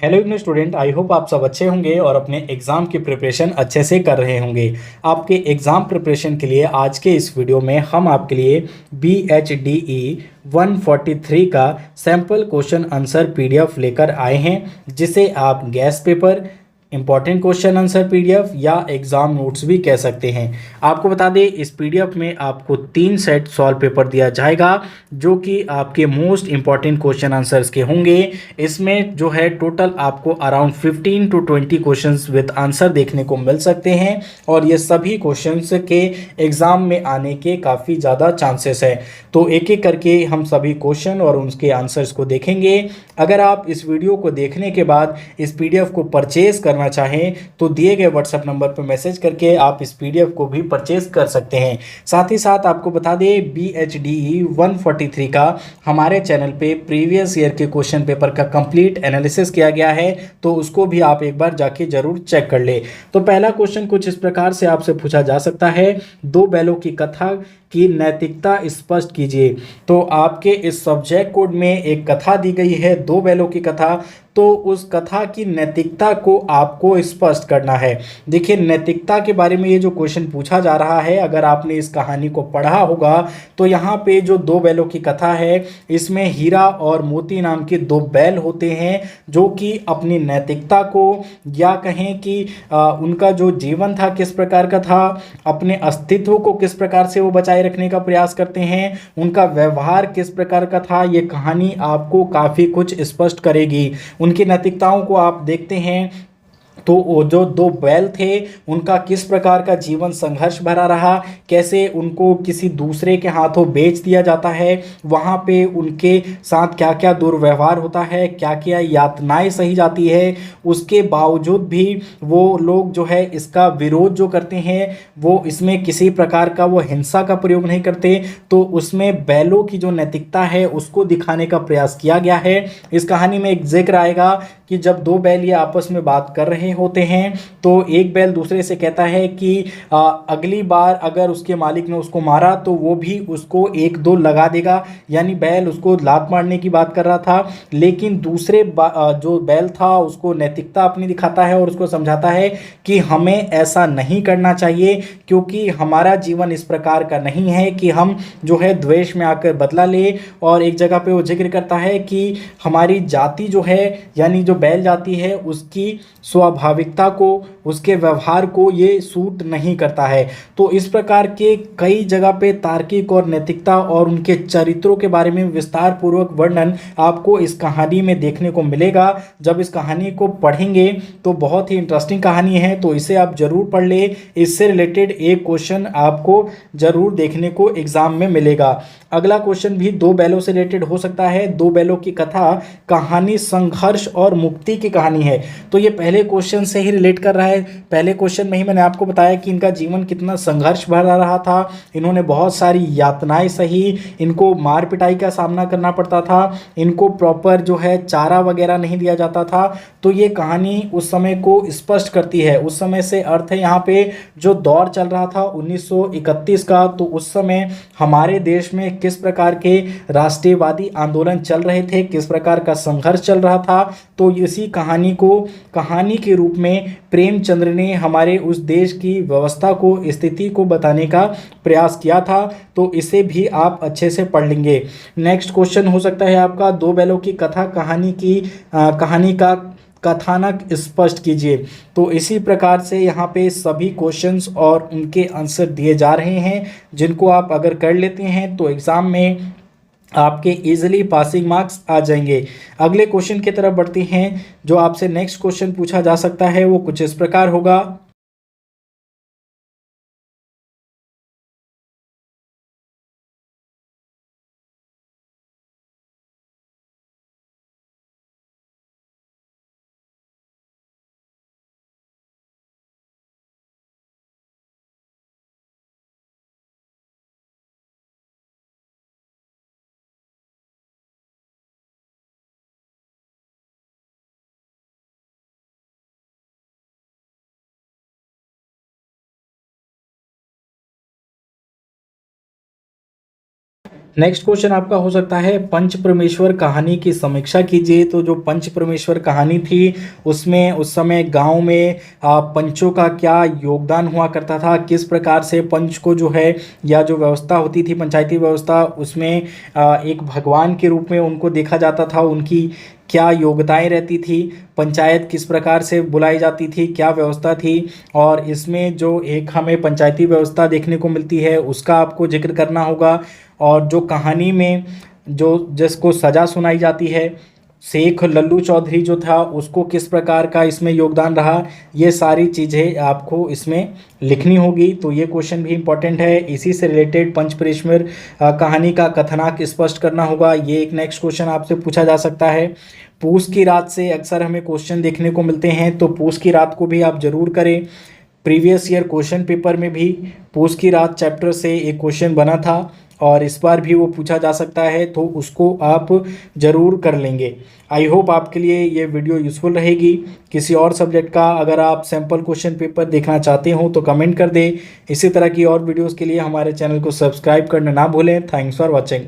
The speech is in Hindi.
Hello IGNOU student, I hope आप सब अच्छे होंगे और अपने एग्ज़ाम की प्रिपरेशन अच्छे से कर रहे होंगे। आपके एग्ज़ाम प्रिपरेशन के लिए आज के इस वीडियो में हम आपके लिए BHDE 143 का सैम्पल क्वेश्चन आंसर PDF लेकर आए हैं, जिसे आप gas paper, important question answer PDF या एग्ज़ाम नोट्स भी कह सकते हैं। आपको बता दें, इस PDF में आपको 3 सेट सॉल्व पेपर दिया जाएगा, जो कि आपके मोस्ट इंपॉर्टेंट क्वेश्चन आंसर्स के होंगे। इसमें जो है टोटल आपको around 15 to 20 questions with answer देखने को मिल सकते हैं, और ये सभी क्वेश्चंस के एग्ज़ाम में आने के काफ़ी ज़्यादा चांसेस है। तो एक एक करके हम सभी क्वेश्चन और उनके आंसर्स को देखेंगे। अगर आप इस वीडियो को देखने के बाद इस PDF को परचेज करना चाहें तो दिए गए व्हाट्सएप नंबर पर मैसेज करके आप इस PDF को भी परचेज कर सकते हैं। साथ ही साथ आपको बता दें, BHDE 143 का हमारे चैनल पे प्रीवियस ईयर के क्वेश्चन पेपर का कंप्लीट एनालिसिस किया गया है, तो उसको भी आप एक बार जाके जरूर चेक कर ले। तो पहला क्वेश्चन कुछ इस प्रकार से आपसे पूछा जा सकता है, दो बैलों की कथा की नैतिकता स्पष्ट कीजिए। तो आपके इस सब्जेक्ट कोड में एक कथा दी गई है, दो बैलों की कथा, तो उस कथा की नैतिकता को आपको स्पष्ट करना है। देखिए, नैतिकता के बारे में ये जो क्वेश्चन पूछा जा रहा है, अगर आपने इस कहानी को पढ़ा होगा तो यहाँ पे जो दो बैलों की कथा है, इसमें हीरा और मोती नाम के दो बैल होते हैं, जो कि अपनी नैतिकता को, या कहें कि उनका जो जीवन था किस प्रकार का था, अपने अस्तित्व को किस प्रकार से वो बचाए रखने का प्रयास करते हैं, उनका व्यवहार किस प्रकार का था, ये कहानी आपको काफ़ी कुछ स्पष्ट करेगी। उनकी नैतिकताओं को आप देखते हैं तो वो जो दो बैल थे, उनका किस प्रकार का जीवन संघर्ष भरा रहा, कैसे उनको किसी दूसरे के हाथों बेच दिया जाता है, वहाँ पे उनके साथ क्या क्या दुर्व्यवहार होता है, क्या क्या यातनाएं सही जाती है, उसके बावजूद भी वो लोग जो है इसका विरोध जो करते हैं, वो इसमें किसी प्रकार का वो हिंसा का प्रयोग नहीं करते। तो उसमें बैलों की जो नैतिकता है उसको दिखाने का प्रयास किया गया है। इस कहानी में एक जिक्र आएगा कि जब दो बैल ये आपस में बात कर रहे होते हैं, तो एक बैल दूसरे से कहता है कि अगली बार अगर उसके मालिक ने उसको मारा तो वो भी उसको एक दो लगा देगा। यानी बैल उसको लात मारने की बात कर रहा था, लेकिन दूसरे जो बैल था उसको नैतिकता अपनी दिखाता है और उसको समझाता है कि हमें ऐसा नहीं करना चाहिए, क्योंकि हमारा जीवन इस प्रकार का नहीं है कि हम जो है द्वेष में आकर बदला ले। और एक जगह पे वो जिक्र करता है कि हमारी जाति जो है, यानी जो बैल जाति है, उसकी स्वाभाविकता को, उसके व्यवहार को ये सूट नहीं करता है। तो इस प्रकार के कई जगह पे तार्किक और नैतिकता और उनके चरित्रों के बारे में विस्तार पूर्वक वर्णन आपको इस कहानी में देखने को मिलेगा। जब इस कहानी को पढ़ेंगे तो बहुत ही इंटरेस्टिंग कहानी है, तो इसे आप जरूर पढ़ ले। इससे रिलेटेड एक क्वेश्चन आपको जरूर देखने को एग्जाम में मिलेगा। अगला क्वेश्चन भी दो बैलों से रिलेटेड हो सकता है। दो बैलों की कथा कहानी संघर्ष और मुक्ति की कहानी है। तो ये पहले क्वेश्चन से ही रिलेट कर रहा है। पहले क्वेश्चन में ही मैंने आपको बताया कि इनका जीवन कितना संघर्ष भरा रहा था, इन्होंने बहुत सारी यातनाएं सही, इनको मार पिटाई का सामना करना पड़ता था, इनको प्रॉपर जो है चारा वगैरह नहीं दिया जाता था। तो ये कहानी उस समय को स्पष्ट करती है। उस समय से अर्थ है यहाँ पे जो दौर चल रहा था 1931 का, तो उस समय हमारे देश में किस प्रकार के राष्ट्रीयवादी आंदोलन चल रहे थे, किस प्रकार का संघर्ष चल रहा था। तो इसी कहानी को कहानी के रूप में प्रेमचंद्र ने हमारे उस देश की व्यवस्था को, स्थिति को बताने का प्रयास किया था। तो इसे भी आप अच्छे से पढ़ लेंगे। नेक्स्ट क्वेश्चन हो सकता है आपका, दो बैलों की कथा कहानी का कथानक स्पष्ट कीजिए। तो इसी प्रकार से यहाँ पे सभी क्वेश्चंस और उनके आंसर दिए जा रहे हैं, जिनको आप अगर कर लेते हैं तो एग्ज़ाम में आपके इजीली पासिंग मार्क्स आ जाएंगे। अगले क्वेश्चन की तरफ बढ़ते हैं। जो आपसे नेक्स्ट क्वेश्चन पूछा जा सकता है वो कुछ इस प्रकार होगा, नेक्स्ट क्वेश्चन आपका हो सकता है पंच परमेश्वर कहानी की समीक्षा कीजिए। तो जो पंच परमेश्वर कहानी थी उसमें उस समय गांव में पंचों का क्या योगदान हुआ करता था, किस प्रकार से पंच को जो है या जो व्यवस्था होती थी पंचायती व्यवस्था उसमें एक भगवान के रूप में उनको देखा जाता था, उनकी क्या योग्यताएं रहती थी, पंचायत किस प्रकार से बुलाई जाती थी, क्या व्यवस्था थी। और इसमें जो एक हमें पंचायती व्यवस्था देखने को मिलती है उसका आपको जिक्र करना होगा। और जो कहानी में जो जिसको सज़ा सुनाई जाती है शेख लल्लू चौधरी जो था उसको किस प्रकार का इसमें योगदान रहा, ये सारी चीज़ें आपको इसमें लिखनी होगी। तो ये क्वेश्चन भी इम्पॉर्टेंट है। इसी से रिलेटेड पंच परमेश्वर कहानी का कथनांक स्पष्ट करना होगा। ये एक नेक्स्ट क्वेश्चन आपसे पूछा जा सकता है। पूस की रात से अक्सर हमें क्वेश्चन देखने को मिलते हैं, तो पूस की रात को भी आप जरूर करें। प्रीवियस ईयर क्वेश्चन पेपर में भी पूस की रात चैप्टर से एक क्वेश्चन बना था और इस बार भी वो पूछा जा सकता है, तो उसको आप ज़रूर कर लेंगे। आई होप आपके लिए ये वीडियो यूज़फुल रहेगी। किसी और सब्जेक्ट का अगर आप सैम्पल क्वेश्चन पेपर देखना चाहते हो तो कमेंट कर दें। इसी तरह की और वीडियोज़ के लिए हमारे चैनल को सब्सक्राइब करना ना भूलें। Thanks for watching.